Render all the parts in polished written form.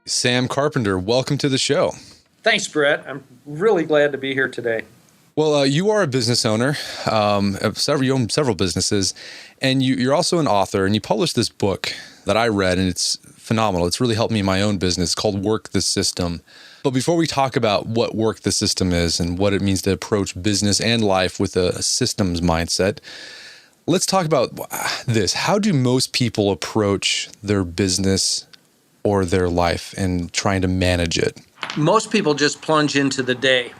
Sam Carpenter, welcome to the show. Thanks, Brett. I'm really glad to be here today. Well, you are a business owner. You own several businesses, and you're also an author, and you published this book that I read, and it's phenomenal. It's really helped me in my own business, called Work the System. But before we talk about what Work the System is and what it means to approach business and life with a systems mindset, let's talk about this. How do most people approach their business or their life and trying to manage it? Most people just plunge into the day.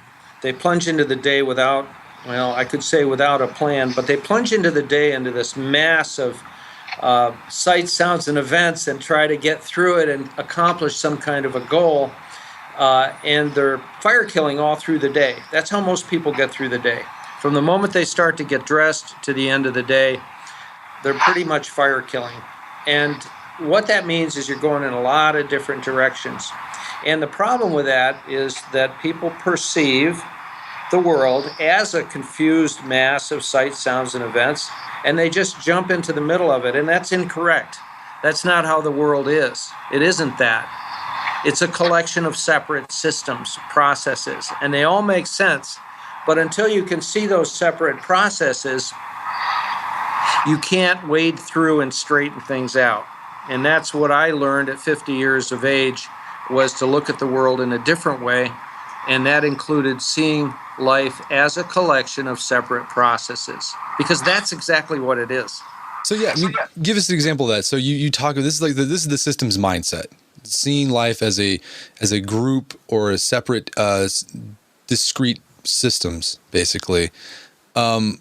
They plunge into the day without a plan, but they plunge into the day into this mass of sights, sounds, and events and try to get through it and accomplish some kind of a goal. And they're fire killing all through the day. That's how most people get through the day. From the moment they start to get dressed to the end of the day, they're pretty much fire killing. And what that means is you're going in a lot of different directions. And the problem with that is that people perceive the world as a confused mass of sights, sounds, and events, and they just jump into the middle of it, and that's incorrect. That's not how the world is. It isn't that. It's a collection of separate systems, processes, and they all make sense. But until you can see those separate processes, you can't wade through and straighten things out. And that's what I learned at 50 years of age, was to look at the world in a different way, and that included seeing life as a collection of separate processes, because that's exactly what it is. So give us an example of that. So you talk about this is the systems mindset, seeing life as a group or a separate discrete systems, basically. How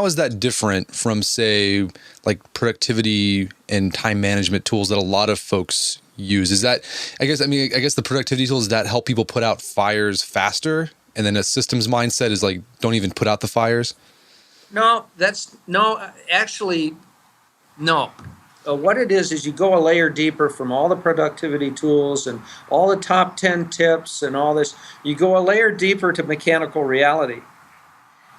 is that different from, say, like productivity and time management tools that a lot of folks use? Is that, I guess the productivity tools that help people put out fires faster, and then a systems mindset is like, don't even put out the fires? No. What it is you go a layer deeper from all the productivity tools and all the top 10 tips and all this. You go a layer deeper to mechanical reality.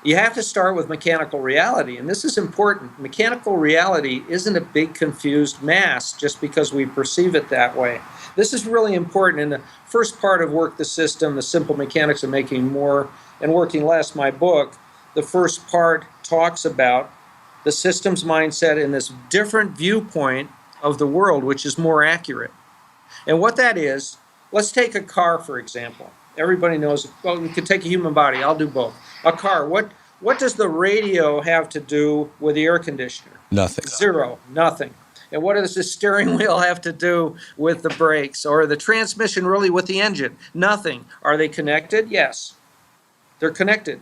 You have to start with mechanical reality, and this is important. Mechanical reality isn't a big confused mass just because we perceive it that way. This is really important. In the first part of Work the System, The Simple Mechanics of Making More and Working Less, my book, the first part talks about the systems mindset and this different viewpoint of the world, which is more accurate. And what that is, let's take a car, for example. Everybody knows, well, we could take a human body. I'll do both. A car, what does the radio have to do with the air conditioner? Nothing. Zero, nothing. And what does the steering wheel have to do with the brakes, or the transmission really with the engine? Nothing. Are they connected? Yes, they're connected.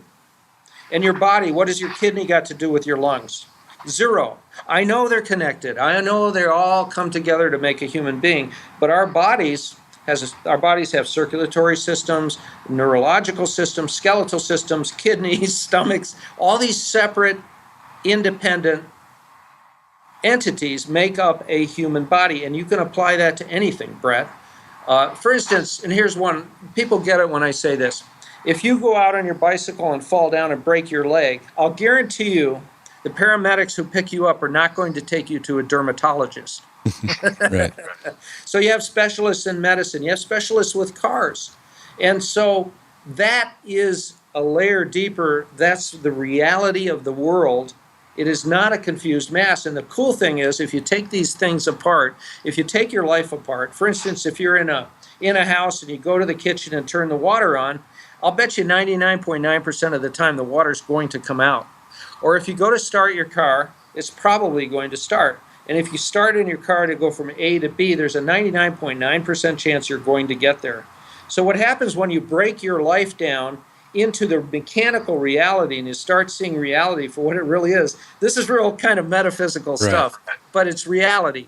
And your body, what does your kidney got to do with your lungs? Zero. I know they're connected. I know they all come together to make a human being, but our bodies have circulatory systems, neurological systems, skeletal systems, kidneys, stomachs. All these separate, independent entities make up a human body, and you can apply that to anything, Brett. For instance, and here's one, people get it when I say this. If you go out on your bicycle and fall down and break your leg, I'll guarantee you the paramedics who pick you up are not going to take you to a dermatologist. Right. So you have specialists in medicine, you have specialists with cars. And so that is a layer deeper. That's the reality of the world. It is not a confused mass. And the cool thing is, if you take these things apart, if you take your life apart, for instance, if you're in a house and you go to the kitchen and turn the water on, I'll bet you 99.9% of the time the water's going to come out. Or if you go to start your car, it's probably going to start. And if you start in your car to go from A to B, there's a 99.9% chance you're going to get there. So what happens when you break your life down into the mechanical reality and you start seeing reality for what it really is, this is real kind of metaphysical stuff, but it's reality.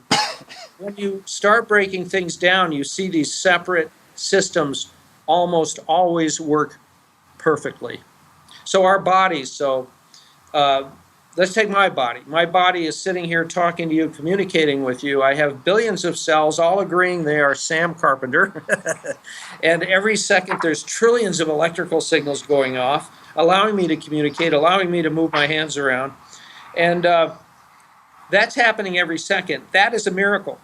When you start breaking things down, you see these separate systems almost always work perfectly. So our bodies, let's take my body. My body is sitting here talking to you, communicating with you. I have billions of cells all agreeing they are Sam Carpenter. And every second there's trillions of electrical signals going off, allowing me to communicate, allowing me to move my hands around. And that's happening every second. That is a miracle.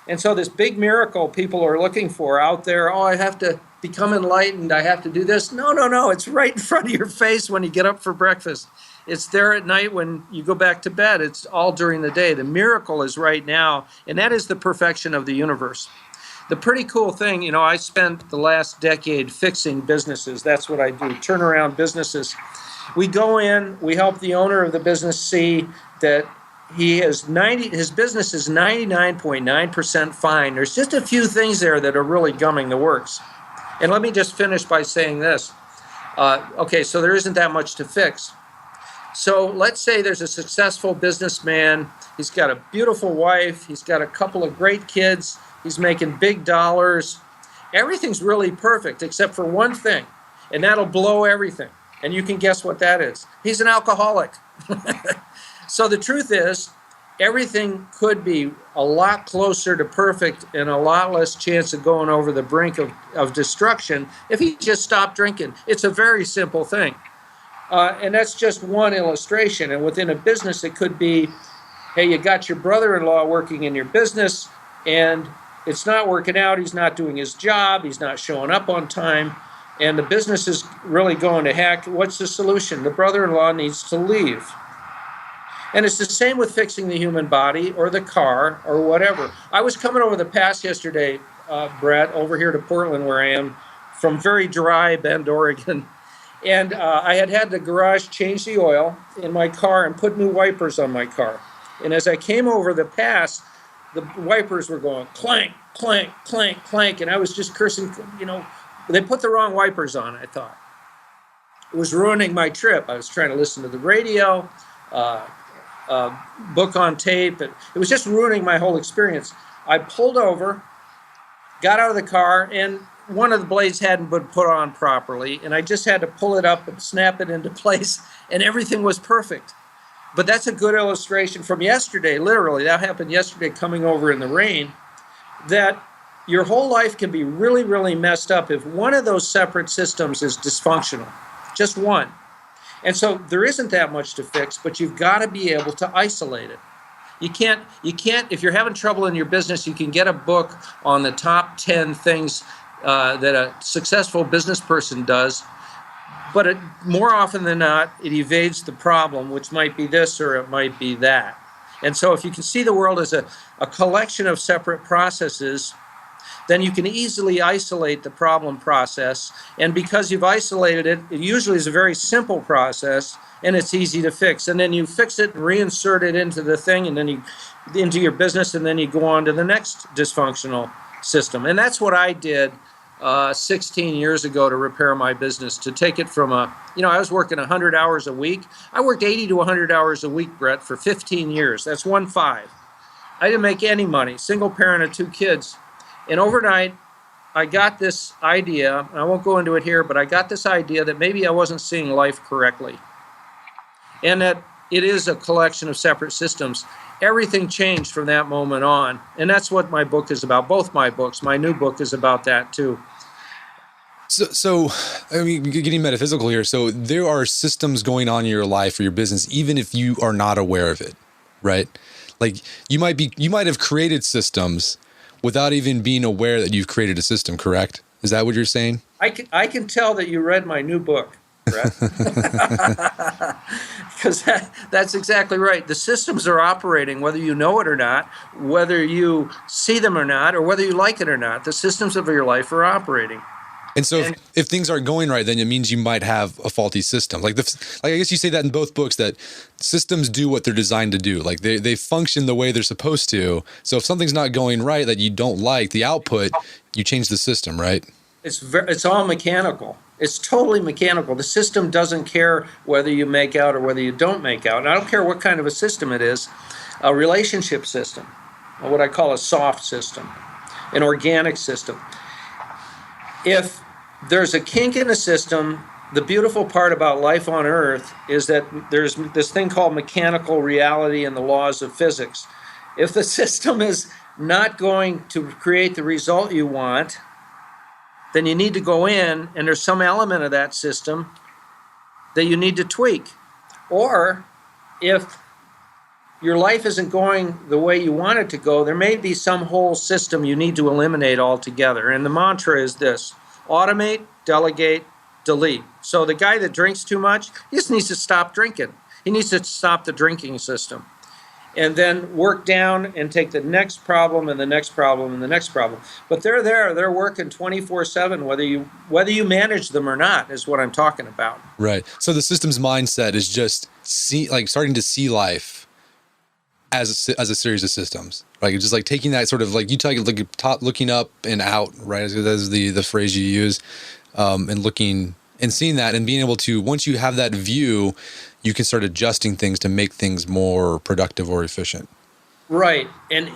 And so this big miracle people are looking for out there, oh, I have to become enlightened, I have to do this. No, no, no, it's right in front of your face when you get up for breakfast. It's there at night when you go back to bed. It's all during the day. The miracle is right now, and that is the perfection of the universe. The pretty cool thing, you know, I spent the last decade fixing businesses. That's what I do, turn around businesses. We go in, we help the owner of the business see that his business is 99.9% fine. There's just a few things there that are really gumming the works. And let me just finish by saying this. Okay, so there isn't that much to fix. So let's say there's a successful businessman. He's got a beautiful wife. He's got a couple of great kids. He's making big dollars. Everything's really perfect except for one thing, and that'll blow everything. And you can guess what that is. He's an alcoholic. So the truth is, everything could be a lot closer to perfect and a lot less chance of going over the brink of destruction if he just stopped drinking. It's a very simple thing. And that's just one illustration. And within a business, it could be, hey, you got your brother-in-law working in your business, and it's not working out. He's not doing his job. He's not showing up on time. And the business is really going to heck. What's the solution? The brother-in-law needs to leave. And it's the same with fixing the human body or the car or whatever. I was coming over the pass yesterday, Brett, over here to Portland where I am, from very dry Bend, Oregon. And I had the garage change the oil in my car and put new wipers on my car. And as I came over the pass, the wipers were going clank, clank, clank, clank. And I was just cursing, you know, they put the wrong wipers on, I thought. It was ruining my trip. I was trying to listen to the radio, book on tape. It was just ruining my whole experience. I pulled over, got out of the car, and one of the blades hadn't been put on properly, and I just had to pull it up and snap it into place, and everything was perfect. But that's a good illustration from yesterday, literally. That happened yesterday coming over in the rain, that your whole life can be really, really messed up if one of those separate systems is dysfunctional, just one. And so there isn't that much to fix, but you've got to be able to isolate it. You can't, if you're having trouble in your business, you can get a book on the top 10 things that a successful business person does, but more often than not, it evades the problem, which might be this or it might be that. And so if you can see the world as a collection of separate processes, then you can easily isolate the problem process. And because you've isolated it, it usually is a very simple process, and it's easy to fix. And then you fix it and reinsert it into the thing, and then into your business, and then you go on to the next dysfunctional system. And that's what I did 16 years ago to repair my business, to take it from I was working 100 hours a week. I worked 80 to 100 hours a week, Brett, for 15 years. That's 1-5. I didn't make any money, single parent of 2 kids. And overnight, I got this idea, I won't go into it here, but I got this idea that maybe I wasn't seeing life correctly. And that it is a collection of separate systems. Everything changed from that moment on. And that's what my book is about. Both my books. My new book is about that too. So I mean, getting metaphysical here. So there are systems going on in your life or your business, even if you are not aware of it, right? Like you might have created systems without even being aware that you've created a system, correct? Is that what you're saying? I can tell that you read my new book, Brett. Because that's exactly right. The systems are operating, whether you know it or not, whether you see them or not, or whether you like it or not. The systems of your life are operating. And so if things aren't going right, then it means you might have a faulty system. Like I guess you say that in both books, that systems do what they're designed to do. Like they function the way they're supposed to. So if something's not going right that you don't like, the output, you change the system, right? It's all mechanical. It's totally mechanical. The system doesn't care whether you make out or whether you don't make out. And I don't care what kind of a system it is. A relationship system, or what I call a soft system, an organic system. If there's a kink in a system, the beautiful part about life on Earth is that there's this thing called mechanical reality and the laws of physics. If the system is not going to create the result you want, then you need to go in, and there's some element of that system that you need to tweak. Or if your life isn't going the way you want it to go, there may be some whole system you need to eliminate altogether. And the mantra is this: automate, delegate, delete. So the guy that drinks too much, he just needs to stop drinking. He needs to stop the drinking system. And then work down and take the next problem and the next problem and the next problem. But they're there, they're working 24/7, whether you manage them or not, is what I'm talking about. Right. So the systems mindset is just starting to see life as a series of systems. Like just like taking that sort of like you talk like top looking up and out, right? That's the phrase you use, and looking and seeing that and being able to, once you have that view, you can start adjusting things to make things more productive or efficient. Right. And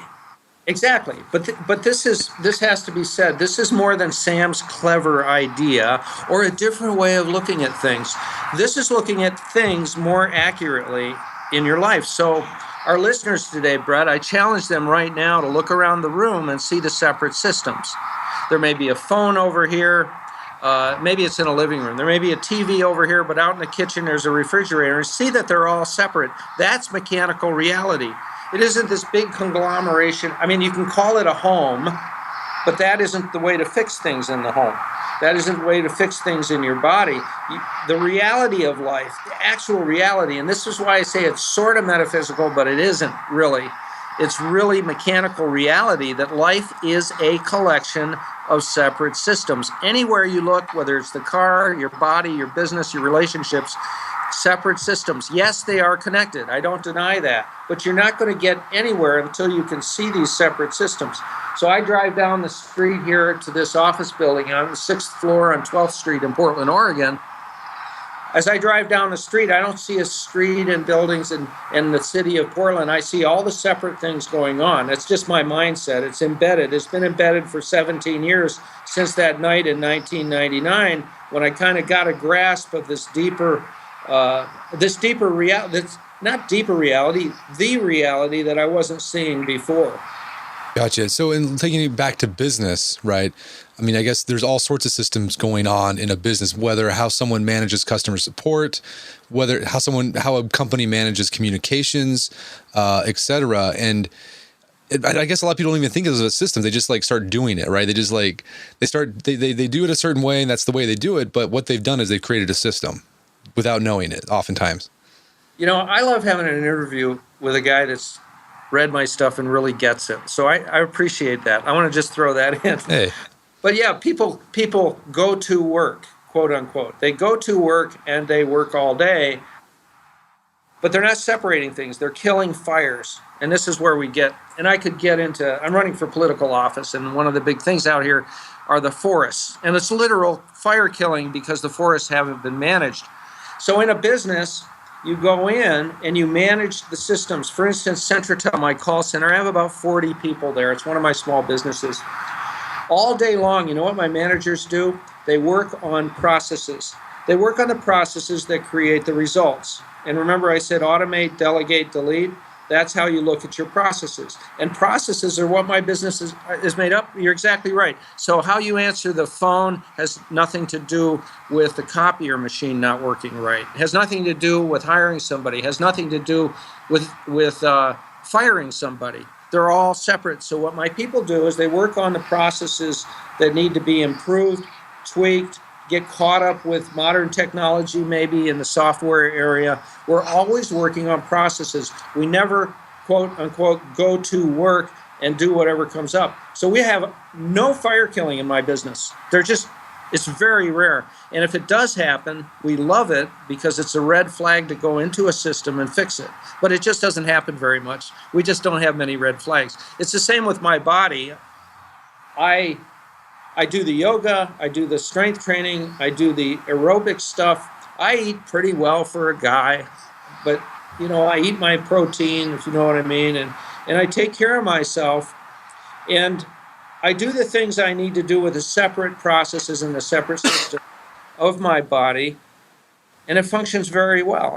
exactly. But this has to be said. This is more than Sam's clever idea or a different way of looking at things. This is looking at things more accurately in your life. So our listeners today, Brett, I challenge them right now to look around the room and see the separate systems. There may be a phone over here. Maybe it's in a living room. There may be a TV over here, but out in the kitchen there's a refrigerator. See that they're all separate. That's mechanical reality. It isn't this big conglomeration. I mean, you can call it a home, but that isn't the way to fix things in the home. That isn't the way to fix things in your body. The reality of life, the actual reality, and this is why I say it's sort of metaphysical, but it isn't really. It's really mechanical reality that life is a collection of separate systems. Anywhere you look, whether it's the car, your body, your business, your relationships, separate systems. Yes, they are connected. I don't deny that. But you're not going to get anywhere until you can see these separate systems. So I drive down the street here to this office building on the 6th floor on 12th Street in Portland, Oregon. As I drive down the street, I don't see a street and buildings in the city of Portland. I see all the separate things going on. It's just my mindset. It's embedded. It's been embedded for 17 years since that night in 1999 when I kind of got a grasp of this deeper reality. That's not deeper reality, the reality that I wasn't seeing before. Gotcha. So in taking it back to business, right? I mean, I guess there's all sorts of systems going on in a business, whether how someone manages customer support, how a company manages communications, et cetera. And I guess a lot of people don't even think of it as a system. They just like start doing it, right? They just like, they do it a certain way and that's the way they do it. But what they've done is they've created a system without knowing it oftentimes. You know, I love having an interview with a guy that's read my stuff and really gets it. So I appreciate that. I want to just throw that in. Hey. But yeah, people go to work, quote unquote. They go to work and they work all day, but they're not separating things. They're killing fires. And this is where we get, and I could get into, I'm running for political office, and one of the big things out here are the forests. And it's literal fire killing because the forests haven't been managed. So in a business, you go in and you manage the systems. For instance, Centratel, my call center, I have about 40 people there. It's one of my small businesses. All day long, you know what my managers do? They work on processes. They work on the processes that create the results. And remember I said automate, delegate, delete? That's how you look at your processes. And processes are what my business is made up. You're exactly right. So how you answer the phone has nothing to do with the copier machine not working right. It has nothing to do with hiring somebody. It has nothing to do with firing somebody. They're all separate. So what my people do is they work on the processes that need to be improved, tweaked, get caught up with modern technology maybe in the software area. We're always working on processes. We never, quote unquote, go to work and do whatever comes up. So we have no fire killing in my business. It's very rare. And if it does happen, we love it because it's a red flag to go into a system and fix it. But it just doesn't happen very much. We just don't have many red flags. It's the same with my body. I do the yoga, I do the strength training, I do the aerobic stuff. I eat pretty well for a guy, but you know, I eat my protein, if you know what I mean, and I take care of myself. And I do the things I need to do with the separate processes and the separate system of my body, and it functions very well.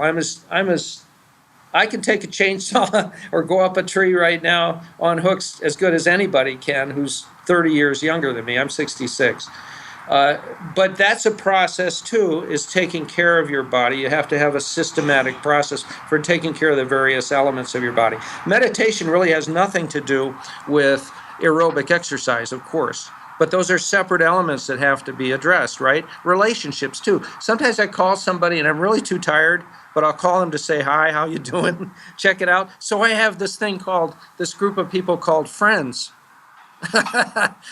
I can take a chainsaw or go up a tree right now on hooks as good as anybody can who's 30 years younger than me. I'm 66. But that's a process too, is taking care of your body. You have to have a systematic process for taking care of the various elements of your body. Meditation really has nothing to do with aerobic exercise, of course. But those are separate elements that have to be addressed, right? Relationships too. Sometimes I call somebody and I'm really too tired, but I'll call them to say, hi, how you doing? Check it out. So I have this group of people called friends.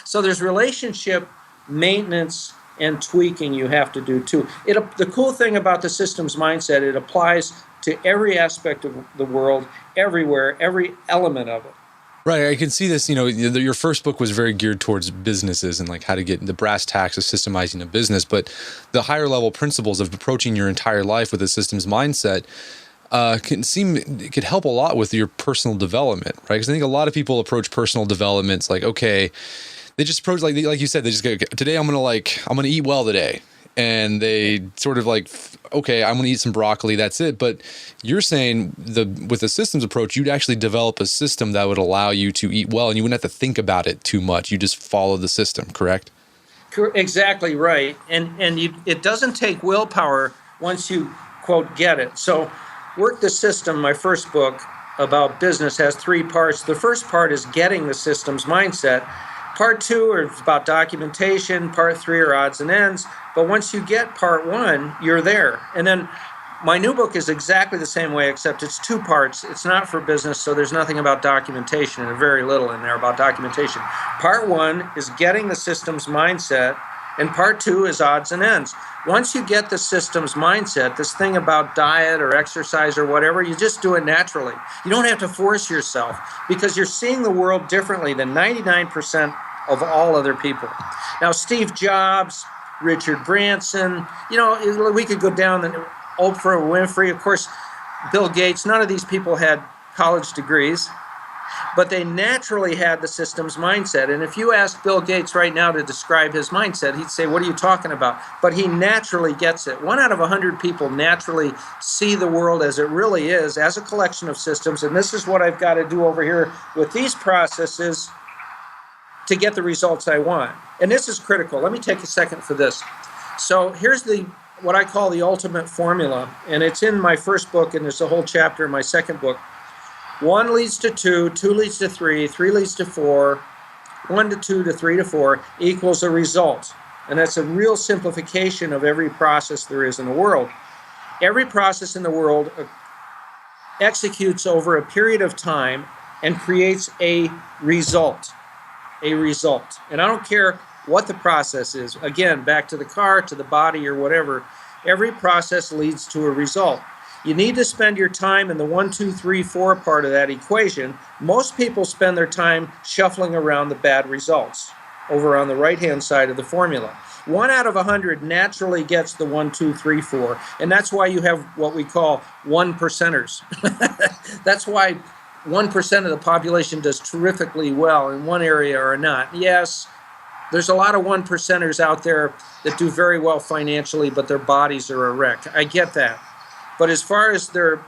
So there's relationship maintenance and tweaking you have to do too. The cool thing about the systems mindset, it applies to every aspect of the world, everywhere, every element of it. Right. I can see this, your first book was very geared towards businesses and like how to get the brass tacks of systemizing a business. But the higher level principles of approaching your entire life with a systems mindset could help a lot with your personal development, right? Because I think a lot of people approach personal development, it's like, okay, they just approach like you said, they just go, today I'm gonna eat well today, and they sort of like, okay, I'm gonna eat some broccoli, that's it. But you're saying with the systems approach, you'd actually develop a system that would allow you to eat well, and you wouldn't have to think about it too much. You just follow the system, correct? Exactly right, and it doesn't take willpower once you quote get it. So, Work the System, my first book about business, has 3 parts. The first part is getting the systems mindset. Part 2 is about documentation. Part 3 are odds and ends. But once you get part 1, you're there. And then my new book is exactly the same way, except it's 2 parts. It's not for business, so there's nothing about documentation, and very little in there about documentation. Part 1 is getting the systems mindset, and part 2 is odds and ends. Once you get the systems mindset, this thing about diet or exercise or whatever, you just do it naturally. You don't have to force yourself, because you're seeing the world differently than 99% of all other people. Now, Steve Jobs, Richard Branson, we could go down, and Oprah Winfrey, of course, Bill Gates, none of these people had college degrees, but they naturally had the systems mindset. And if you ask Bill Gates right now to describe his mindset, he'd say, what are you talking about? But he naturally gets it. 1 out of 100 people naturally see the world as it really is, as a collection of systems. And this is what I've got to do over here with these processes to get the results I want. And this is critical. Let me take a second for this. So here's what I call the ultimate formula. And it's in my first book, and there's a whole chapter in my second book. 1 leads to 2, 2 leads to 3, 3 leads to 4, 1 to 2 to 3 to 4 equals a result. And that's a real simplification of every process there is in the world. Every process in the world executes over a period of time and creates a result. A result. And I don't care what the process is. Again, back to the car, to the body, or whatever. Every process leads to a result. You need to spend your time in the 1, 2, 3, 4 part of that equation. Most people spend their time shuffling around the bad results over on the right-hand side of the formula. 1 out of 100 naturally gets the 1, 2, 3, 4. And that's why you have what we call 1%ers. That's why 1% of the population does terrifically well in one area or not. Yes, there's a lot of 1%ers out there that do very well financially, but their bodies are a wreck. I get that. But as far as their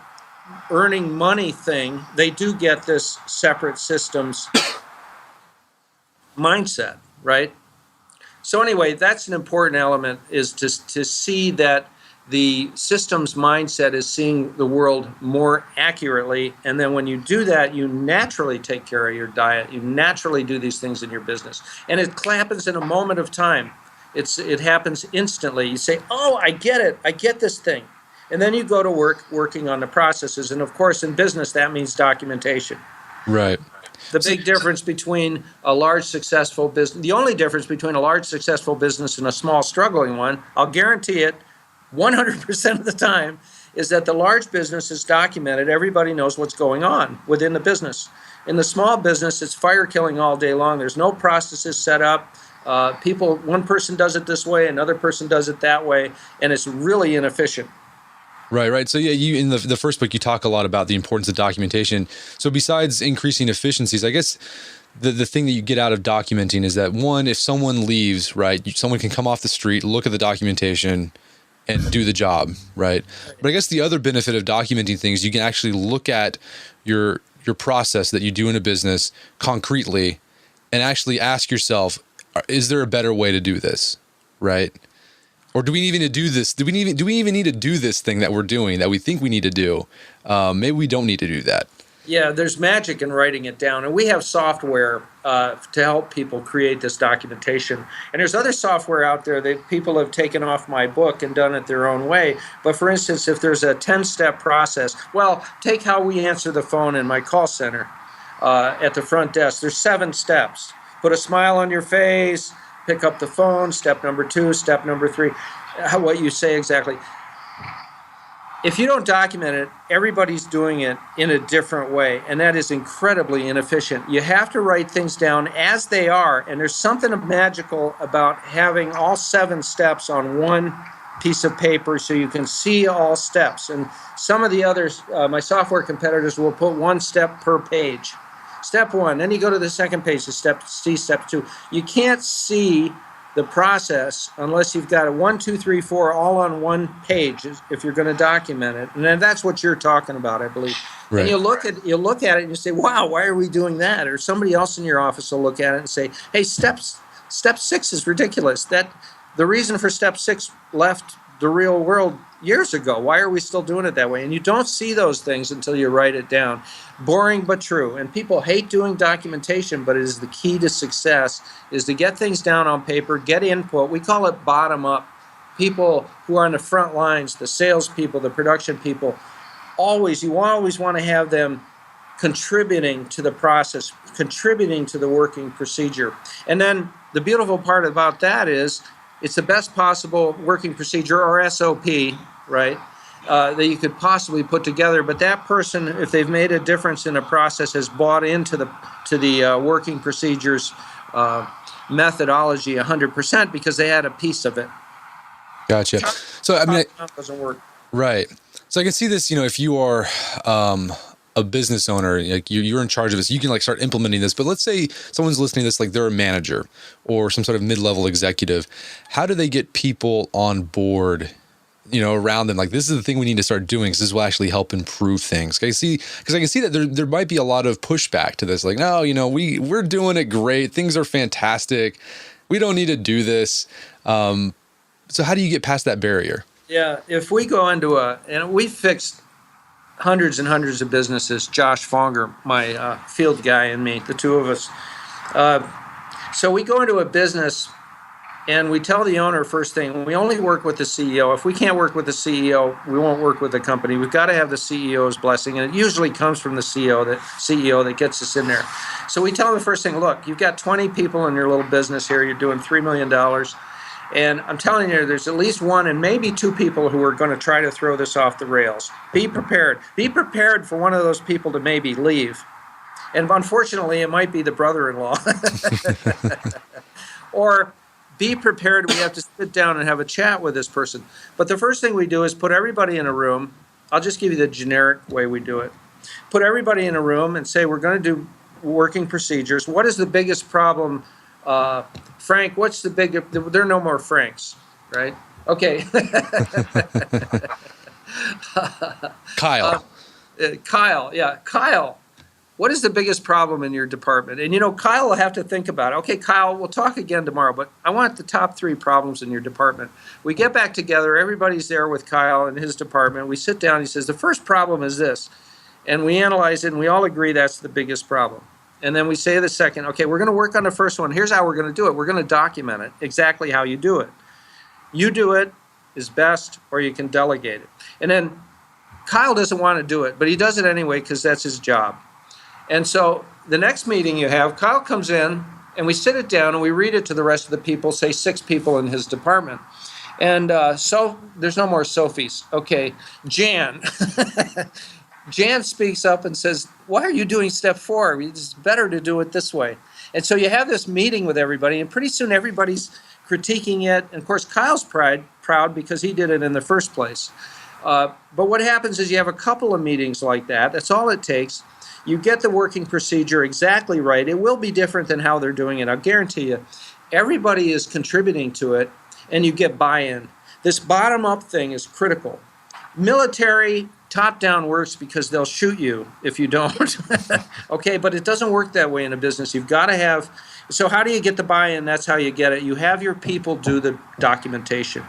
earning money thing, they do get this separate systems mindset, right? So anyway, that's an important element, is to see that the systems mindset is seeing the world more accurately. And then when you do that, you naturally take care of your diet. You naturally do these things in your business. And it happens in a moment of time. It happens instantly. You say, oh, I get it. I get this thing. And then you go to work working on the processes. And of course, in business, that means documentation. Right. The big difference between a large successful business, the only difference between a large successful business and a small struggling one, I'll guarantee it 100% of the time, is that the large business is documented. Everybody knows what's going on within the business. In the small business, it's fire killing all day long. There's no processes set up. One person does it this way, another person does it that way, and it's really inefficient. Right. So yeah, you in the first book, you talk a lot about the importance of documentation. So besides increasing efficiencies, I guess the thing that you get out of documenting is that, one, if someone leaves, right, someone can come off the street, look at the documentation, and do the job, right? But I guess the other benefit of documenting things, you can actually look at your process that you do in a business concretely and actually ask yourself, is there a better way to do this? right? Or do we even need to do this? Do we even need to do this thing that we're doing that we think we need to do? Maybe we don't need to do that. Yeah, there's magic in writing it down, and we have software to help people create this documentation. And there's other software out there that people have taken off my book and done it their own way. But for instance, if there's a 10-step process, well, take how we answer the phone in my call center at the front desk. There's 7 steps. Put a smile on your face, pick up the phone, step number 2, step number 3, what you say exactly. If you don't document it, everybody's doing it in a different way, and that is incredibly inefficient. You have to write things down as they are, and there's something magical about having all 7 steps on one piece of paper so you can see all steps. And some of the others, my software competitors, will put 1 step per page. Step 1, then you go to the second page to step 2. You can't see the process unless you've got a 1, 2, 3, 4 all on one page if you're going to document it. And then that's what you're talking about, I believe. Right. And you look at it and you say, wow, why are we doing that? Or somebody else in your office will look at it and say, hey, step 6 is ridiculous. That the reason for step 6 left the real world years ago. Why are we still doing it that way? And you don't see those things until you write it down. Boring but true. And people hate doing documentation, but it is the key to success, is to get things down on paper, get input. We call it bottom up. People who are on the front lines, the salespeople, the production people, you always want to have them contributing to the process, contributing to the working procedure. And then the beautiful part about that is it's the best possible working procedure, or SOP, right, that you could possibly put together. But that person, if they've made a difference in a process, has bought into the working procedures methodology 100% because they had a piece of it. Gotcha. So I mean, that doesn't work. Right. So I can see this. If you are a business owner, like you're in charge of this, you can like start implementing this. But let's say someone's listening to this, like they're a manager or some sort of mid-level executive. How do they get people on board, around them? Like, this is the thing we need to start doing because this will actually help improve things. Because I can see that there might be a lot of pushback to this. Like, no, we're doing it great. Things are fantastic. We don't need to do this. So how do you get past that barrier? Yeah, if we go into and we fixed hundreds and hundreds of businesses, Josh Fonger, my field guy, and me, the two of us. So we go into a business and we tell the owner first thing, we only work with the CEO. If we can't work with the CEO, we won't work with the company. We've got to have the CEO's blessing, and it usually comes from the CEO that gets us in there. So we tell them the first thing, look, you've got 20 people in your little business here. You're doing $3 million. And I'm telling you, there's at least 1 and maybe 2 people who are going to try to throw this off the rails. Be prepared. Be prepared for one of those people to maybe leave. And unfortunately, it might be the brother-in-law. Or be prepared. We have to sit down and have a chat with this person. But the first thing we do is put everybody in a room. I'll just give you the generic way we do it. Put everybody in a room and say, we're going to do working procedures. What is the biggest problem? Frank, what's the big... There are no more Franks, right? Okay. Kyle. Kyle, yeah. Kyle, what is the biggest problem in your department? And, Kyle will have to think about it. Okay, Kyle, we'll talk again tomorrow, but I want the top 3 problems in your department. We get back together. Everybody's there with Kyle and his department. We sit down. He says, the first problem is this. And we analyze it, and we all agree that's the biggest problem. And then we say the second, okay, we're going to work on the first one. Here's how we're going to do it. We're going to document it, exactly how you do it. You do it is best, or you can delegate it. And then Kyle doesn't want to do it, but he does it anyway because that's his job. And so the next meeting you have, Kyle comes in, and we sit it down, and we read it to the rest of the people, say 6 people in his department. And so there's no more Sophies. Okay, Jan. Jan speaks up and says, why are you doing step 4? It's better to do it this way. And so you have this meeting with everybody, and pretty soon everybody's critiquing it. And of course, Kyle's proud because he did it in the first place. But what happens is you have a couple of meetings like that. That's all it takes. You get the working procedure exactly right. It will be different than how they're doing it. I'll guarantee you. Everybody is contributing to it, and you get buy-in. This bottom-up thing is critical. Military top-down works because they'll shoot you if you don't. Okay, but it doesn't work that way in a business. You've got to have, so how do you get the buy-in? That's how you get it. You have your people do the documentation.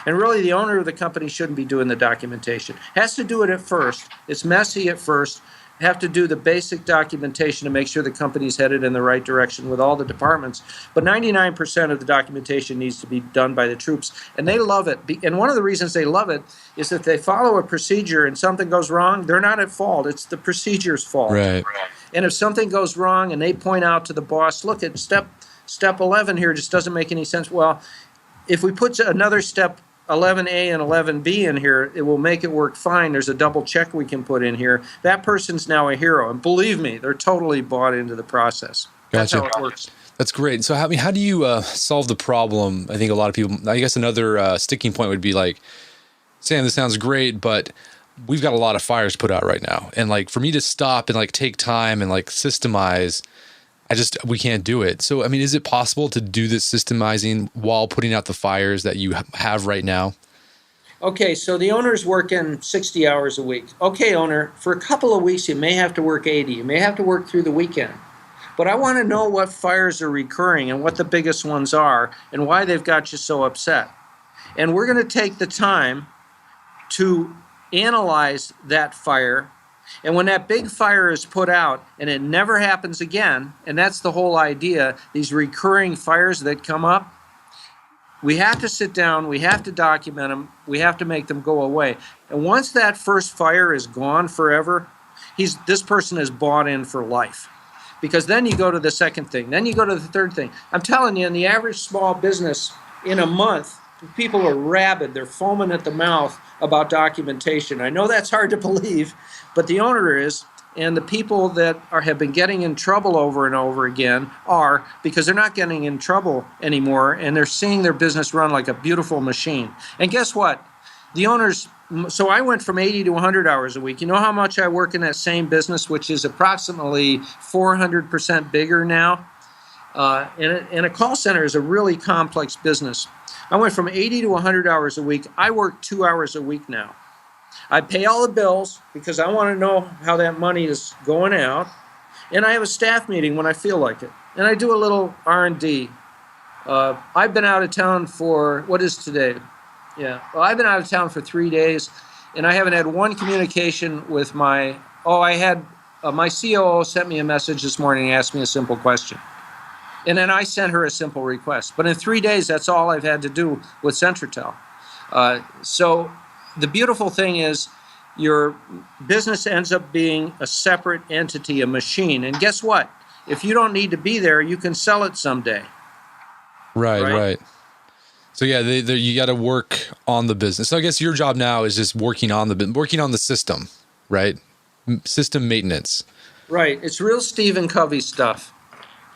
And really, the owner of the company shouldn't be doing the documentation. Has to do it at first. It's messy at first. Have to do the basic documentation to make sure the company's headed in the right direction with all the departments. But 99% of the documentation needs to be done by the troops. And they love it. And one of the reasons they love it is that they follow a procedure and something goes wrong, they're not at fault. It's the procedure's fault. Right. And if something goes wrong and they point out to the boss, look at step 11 here just doesn't make any sense. Well, if we put another step 11A and 11B in here, it will make it work fine. There's a double check we can put in here. That person's now a hero. And believe me, they're totally bought into the process. That's Gotcha. how it works. That's great. So, how do you solve the problem? I think a lot of people, I guess another sticking point would be like, Sam, this sounds great, but we've got a lot of fires put out right now. And like for me to stop and like take time and like systemize, we can't do it. So, I mean, is it possible to do this systemizing while putting out the fires that you have right now? Okay, so the owner's working 60 hours a week. Okay, owner, for a couple of weeks, you may have to work 80. You may have to work through the weekend. But I want to know what fires are recurring and what the biggest ones are and why they've got you so upset. And we're going to take the time to analyze that fire. And when that big fire is put out and it never happens again, and that's the whole idea, these recurring fires that come up, we have to sit down, we have to document them, we have to make them go away. And once that first fire is gone forever, this person is bought in for life. Because then you go to the second thing, then you go to the third thing. I'm telling you, in the average small business, in a month, people are rabid, they're foaming at the mouth about documentation. I know that's hard to believe, but the owner is, and the people that have been getting in trouble over and over again are, because they're not getting in trouble anymore, and they're seeing their business run like a beautiful machine. And guess what? The owners, so I went from 80 to 100 hours a week. You know how much I work in that same business, which is approximately 400% bigger now? And a call center is a really complex business. I went from 80 to 100 hours a week. I work 2 hours a week now. I pay all the bills because I want to know how that money is going out. And I have a staff meeting when I feel like it. And I do a little R&D. I've been out of town for, what is today? Yeah, well, I've been out of town for 3 days, and I haven't had one communication with my COO sent me a message this morning and asked me a simple question. And then I sent her a simple request. But in 3 days, that's all I've had to do with Centratel. So the beautiful thing is your business ends up being a separate entity, a machine. And guess what? If you don't need to be there, you can sell it someday. Right. So yeah, you got to work on the business. So I guess your job now is just working on the system, right? System maintenance. Right. It's real Stephen Covey stuff.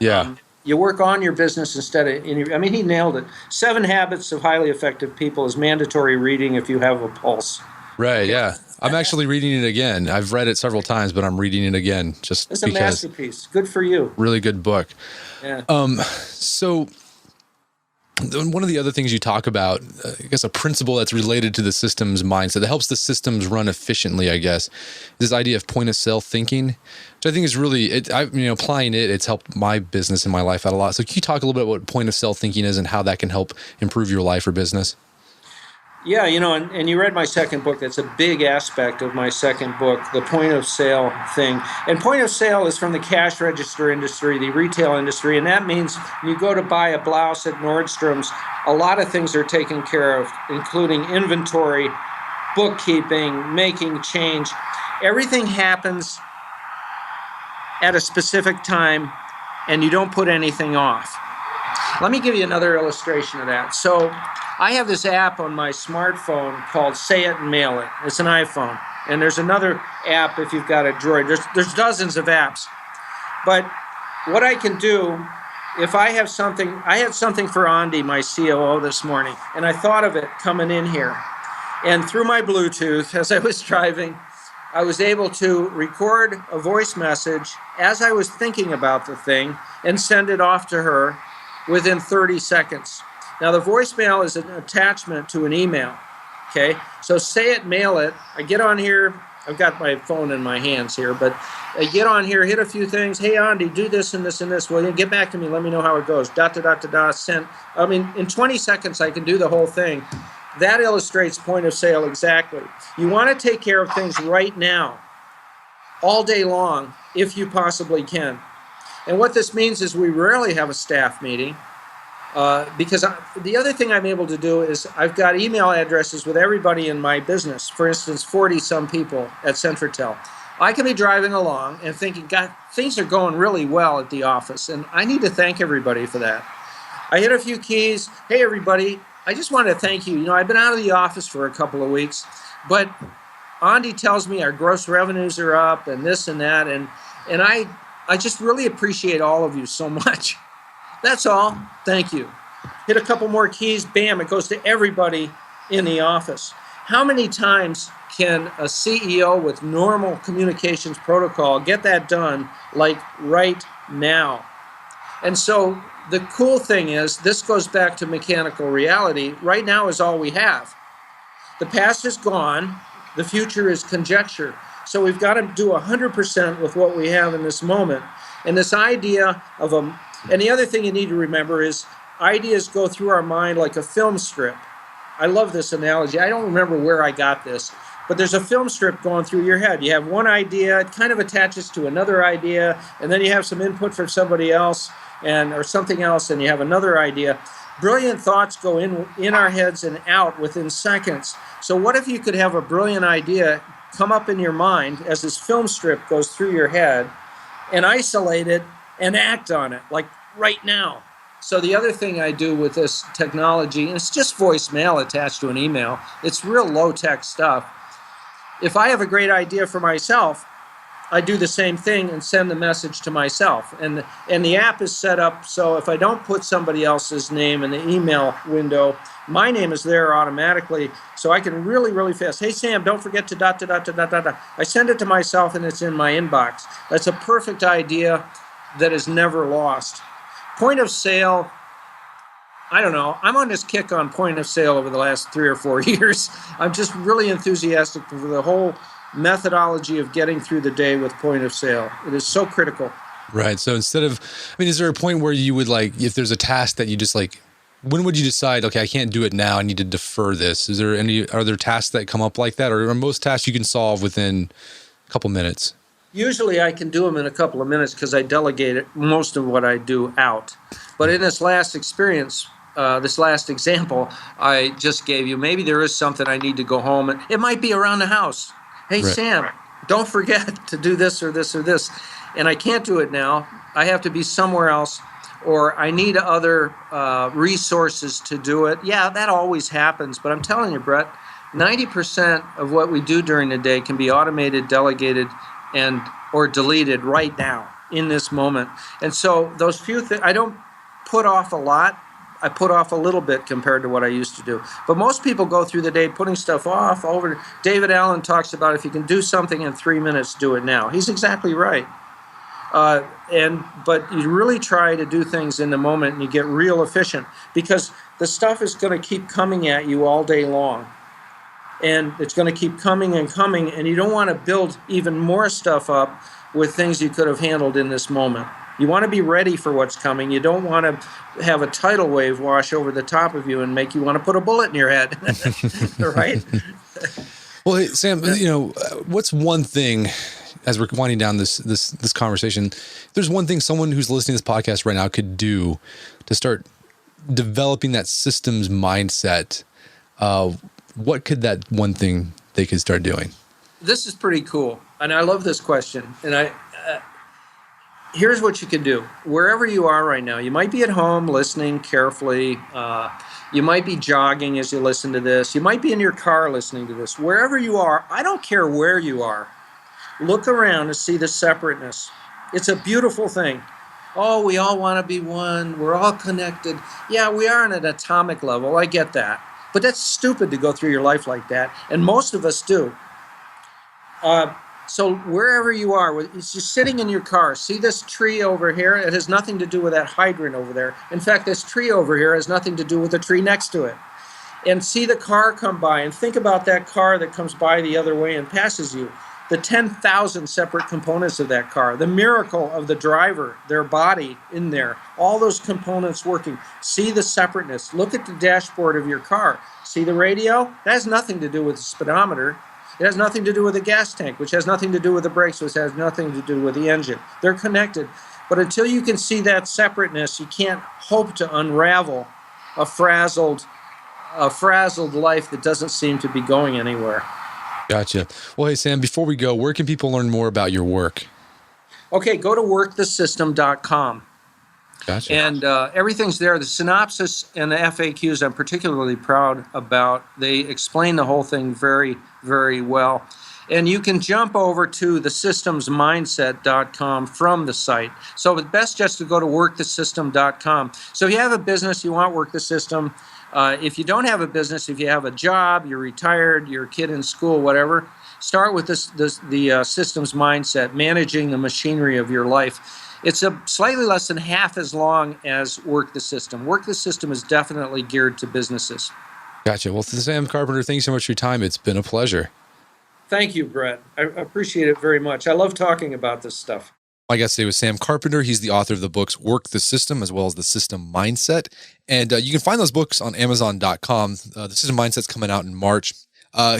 Yeah. You work on your business instead of, he nailed it. 7 Habits of Highly Effective People is mandatory reading if you have a pulse. Right, yeah. I'm actually reading it again. I've read it several times, but I'm reading it again just it's because. It's a masterpiece. Good for you. Really good book. Yeah. So one of the other things you talk about, I guess a principle that's related to the systems mindset that helps the systems run efficiently, I guess, this idea of point of sale thinking, which I think is really, applying it's helped my business and my life out a lot. So can you talk a little bit about what point of sale thinking is and how that can help improve your life or business? Yeah, and you read my second book. That's a big aspect of my second book, the point of sale thing. And point of sale is from the cash register industry, the retail industry, and that means you go to buy a blouse at Nordstrom's, a lot of things are taken care of, including inventory, bookkeeping, making change. Everything happens at a specific time, and you don't put anything off. Let me give you another illustration of that. So I have this app on my smartphone called Say It and Mail It. It's an iPhone. And there's another app if you've got a Droid. There's dozens of apps. But what I can do, if I have something, I had something for Andy, my COO, this morning, and I thought of it coming in here. And through my Bluetooth, as I was driving, I was able to record a voice message as I was thinking about the thing and send it off to her within 30 seconds. Now, the voicemail is an attachment to an email, okay? So Say It, Mail It. I get on here, I've got my phone in my hands here, but get on here, hit a few things. Hey, Andy, do this and this and this. Well, get back to me. Let me know how it goes. Send. I mean, in 20 seconds, I can do the whole thing. That illustrates point of sale exactly. You want to take care of things right now, all day long, if you possibly can. And what this means is we rarely have a staff meeting. Because the other thing I'm able to do is I've got email addresses with everybody in my business. For instance, 40-some people at Centratel. I can be driving along and thinking, God, things are going really well at the office, and I need to thank everybody for that. I hit a few keys. Hey, everybody, I just want to thank you. You know, I've been out of the office for a couple of weeks, but Andy tells me our gross revenues are up and this and that, and I just really appreciate all of you so much. That's all. Thank you. Hit a couple more keys. Bam, it goes to everybody in the office. How many times can a CEO with normal communications protocol get that done, like right now? And so the cool thing is, this goes back to mechanical reality. Right now is all we have. The past is gone. The future is conjecture. So we've got to do 100% with what we have in this moment. And this idea of and the other thing you need to remember is ideas go through our mind like a film strip. I love this analogy. I don't remember where I got this, but there's a film strip going through your head. You have one idea, it kind of attaches to another idea, and then you have some input from somebody else or something else, and you have another idea. Brilliant thoughts go in our heads and out within seconds. So what if you could have a brilliant idea come up in your mind as this film strip goes through your head and isolate it and act on it, like right now. So the other thing I do with this technology, and it's just voicemail attached to an email, it's real low-tech stuff. If I have a great idea for myself, I do the same thing and send the message to myself. And the app is set up so if I don't put somebody else's name in the email window, my name is there automatically, so I can really, really fast. Hey, Sam, don't forget to ... I send it to myself, and it's in my inbox. That's a perfect idea that is never lost. Point of sale, I don't know. I'm on this kick on point of sale over the last 3 or 4 years. I'm just really enthusiastic for the whole methodology of getting through the day with point of sale. It is so critical. Right. So instead of, I mean, is there a point where you would if there's a task that you just when would you decide, okay, I can't do it now, I need to defer this? Are there tasks that come up like that? Or are most tasks you can solve within a couple minutes? Usually I can do them in a couple of minutes because I delegate most of what I do out. But in this last experience, this last example I just gave you, maybe there is something I need to go home, and it might be around the house. Hey, right. Sam, don't forget to do this or this or this. And I can't do it now. I have to be somewhere else, or I need other resources to do it. Yeah, that always happens. But I'm telling you, Brett, 90% of what we do during the day can be automated, delegated, or deleted right now in this moment. And so those few things, I don't put off a lot. I put off a little bit compared to what I used to do. But most people go through the day putting stuff off. David Allen talks about if you can do something in 3 minutes, do it now. He's exactly right. But you really try to do things in the moment, and you get real efficient, because the stuff is going to keep coming at you all day long. And it's going to keep coming and coming, and you don't want to build even more stuff up with things you could have handled in this moment. You want to be ready for what's coming. You don't want to have a tidal wave wash over the top of you and make you want to put a bullet in your head, right? Well, hey, Sam, what's one thing, as we're winding down this conversation, if there's one thing someone who's listening to this podcast right now could do to start developing that systems mindset, what could that one thing they could start doing? This is pretty cool, and I love this question. And here's what you can do. Wherever you are right now, you might be at home listening carefully. You might be jogging as you listen to this. You might be in your car listening to this. Wherever you are, I don't care where you are. Look around and see the separateness. It's a beautiful thing. Oh, we all want to be one. We're all connected. Yeah, we are on an atomic level. I get that. But that's stupid to go through your life like that, and most of us do. So wherever you are, it's just sitting in your car. See this tree over here? It has nothing to do with that hydrant over there. In fact, this tree over here has nothing to do with the tree next to it. And see the car come by, and think about that car that comes by the other way and passes you. the 10,000 separate components of that car, the miracle of the driver, their body in there, all those components working. See the separateness. Look at the dashboard of your car. See the radio? That has nothing to do with the speedometer. It has nothing to do with the gas tank, which has nothing to do with the brakes, which has nothing to do with the engine. They're connected. But until you can see that separateness, you can't hope to unravel a frazzled life that doesn't seem to be going anywhere. Gotcha. Well, hey, Sam, before we go, where can people learn more about your work? Okay, go to workthesystem.com. Gotcha. And everything's there. The synopsis and the FAQs I'm particularly proud about. They explain the whole thing very, very well. And you can jump over to thesystemsmindset.com from the site. So it's best just to go to workthesystem.com. So if you have a business, you want Work the System. If you don't have a business, if you have a job, you're retired, your kid in school, whatever, start with the systems mindset, managing the machinery of your life. It's a slightly less than half as long as Work the System. Work the System is definitely geared to businesses. Gotcha. Well, Sam Carpenter, thanks so much for your time. It's been a pleasure. Thank you, Brett. I appreciate it very much. I love talking about this stuff. My guest today was Sam Carpenter. He's the author of the books Work the System as well as The System Mindset. And you can find those books on Amazon.com. The System Mindset's coming out in March.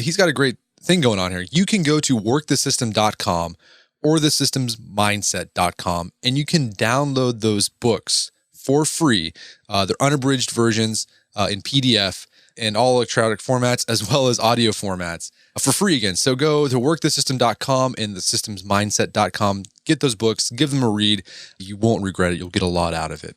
He's got a great thing going on here. You can go to workthesystem.com or thesystemsmindset.com, and you can download those books for free. They're unabridged versions in PDF and all electronic formats as well as audio formats for free again. So go to workthesystem.com and thesystemsmindset.com. Get those books, give them a read. You won't regret it. You'll get a lot out of it.